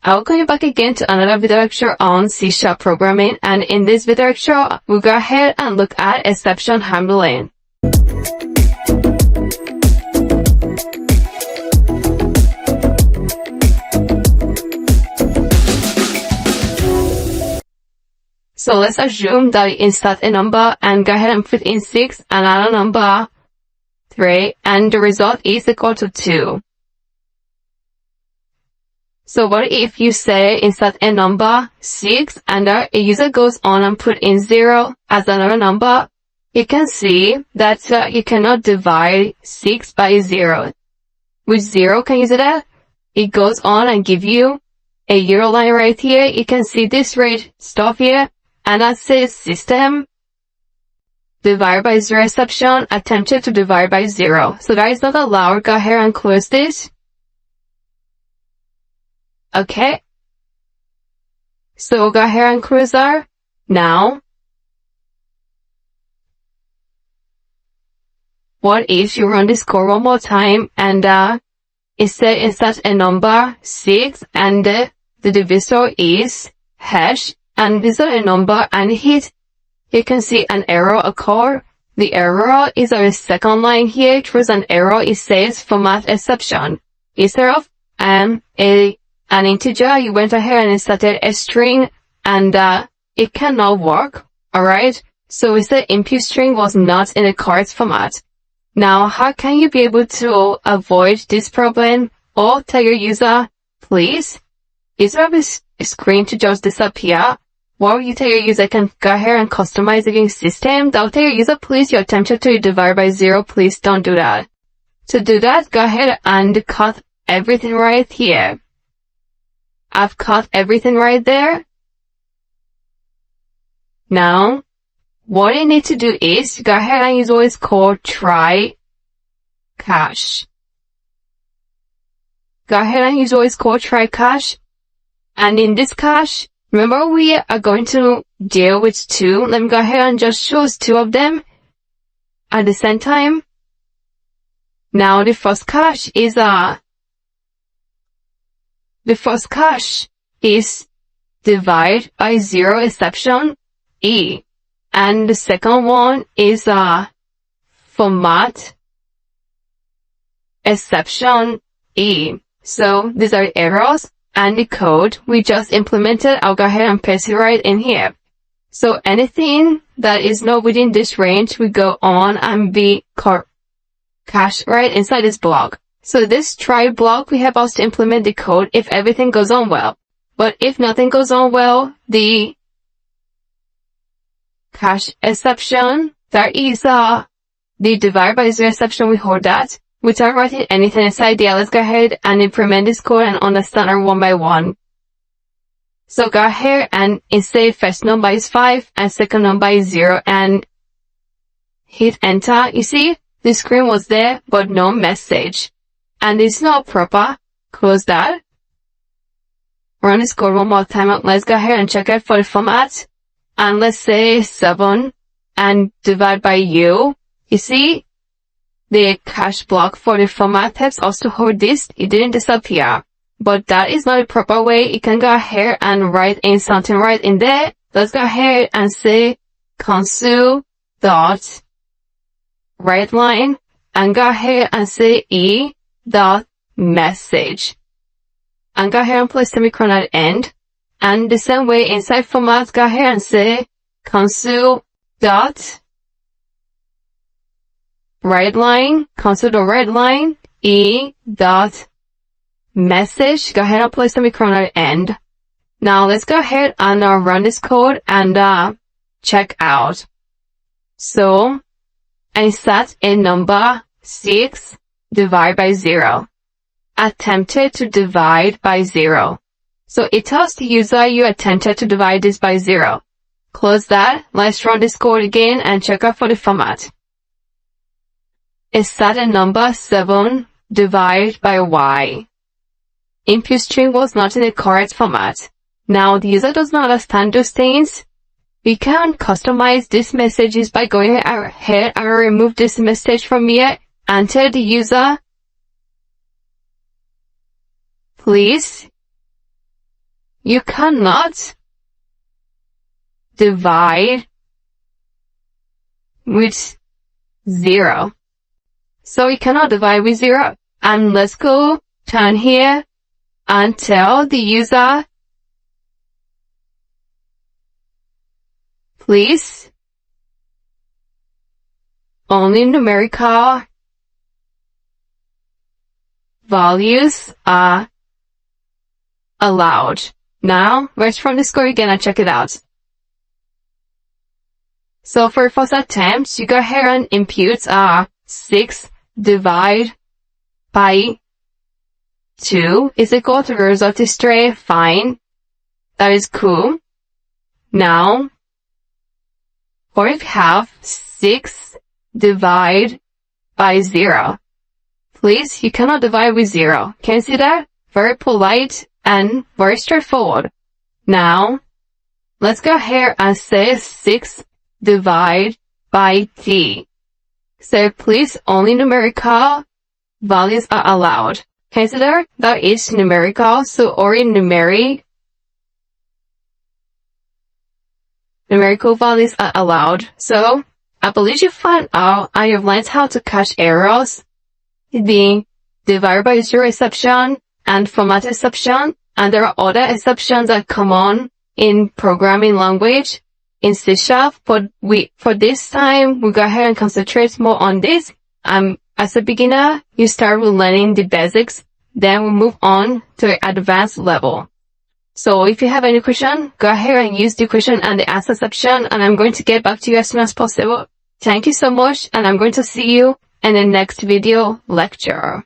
I'll go back again to another video lecture on C# programming, and in this video lecture, we'll go ahead and look at exception handling. So let's assume that we insert a number and go ahead and put in 6, another number, 3, and the result is equal to 2. So what if you say insert a number 6 and a user goes on and put in 0 as another number? You can see that you cannot divide 6 by 0. With 0, can you see that? It goes on and give you a 0 line right here. You can see this red stuff here, and that says system divide by 0 exception attempted to divide by 0. So that is not allowed. Go ahead and close this. Okay. So go ahead and close that. Now, what if you run this code one more time and instead insert a number 6 and the divisor is hash and insert a number and hit, you can see an error occur. The error is on the second line here. It throws an error. It says format exception. Instead of an integer, you went ahead and inserted a string, and it cannot work. Alright? So we said input string was not in the correct format. Now, how can you be able to avoid this problem or tell your user, please, instead of a screen to just disappear, or you tell your user can go ahead and customize the system, that will tell your user, please, you attempted to divide by 0, please don't do that. To do that, go ahead and cut everything right here. I've cut everything right there. Now, what you need to do is go ahead and use what is called try catch. Go ahead and use what is called try catch. And in this catch, remember we are going to deal with 2. Let me go ahead and just choose 2 of them at the same time. Now the first catch is divide by 0 exception E. And the second one is format exception E. So these are errors, and the code we just implemented, I'll go ahead and paste it right in here. So anything that is not within this range will go on and be cached right inside this block. So this try block, we have also to implement the code if everything goes on well. But if nothing goes on well, the cache exception, that is the divide by 0 exception, we hold that. Without writing anything inside there, let's go ahead and implement this code and understand it one by one. So go ahead and instead first number is 5 and second number is 0 and hit enter. You see, the screen was there, but no message. And it's not proper. Close that. Run this code one more time. Let's go ahead and check it for the format. And let's say 7 and divide by U. You see, the cache block for the format text also hold this. It didn't disappear. But that is not the proper way. You can go ahead and write in something right in there. Let's go ahead and say console dot write line and go ahead and say E dot message. And go ahead and place semicolon at end. And the same way inside format, go ahead and say console dot write line, E dot message. Go ahead and place semicolon at end. Now let's go ahead and run this code and check out. So I insert a number 6 divide by 0. Attempted to divide by 0. So it tells the user you attempted to divide this by 0. Close that. Let's run this code again and check out for the format. Insert a number 7 divide by Y. Input string was not in the correct format. Now the user does not understand those things. We can customize these messages by going ahead and remove this message from here and tell the user, please you cannot divide with 0. So you cannot divide with 0. And let's go down here and tell the user, please, only numerical values are allowed. Now, let's from the score again and check it out. So for first attempt, you go ahead and input 6 divide by 2 is equal to the result is straight. Fine. That is cool. Now, or if you have 6 divide by 0. Please, you cannot divide with 0. Can you see that? Very polite and very straightforward. Now, let's go ahead and say 6 divide by t. So please, only numerical values are allowed. Can you see that? That is numerical, so only numerical values are allowed. So, I believe you found out and you've learned how to catch errors, being divided by 0 exception and format exception, and there are other exceptions that come on in programming language in C#, but for this time, we'll go ahead and concentrate more on this. As a beginner, you start with learning the basics, then we'll move on to an advanced level. So if you have any question, go ahead and use the question and the answer section, and I'm going to get back to you as soon as possible. Thank you so much, and I'm going to see you in the next video lecture.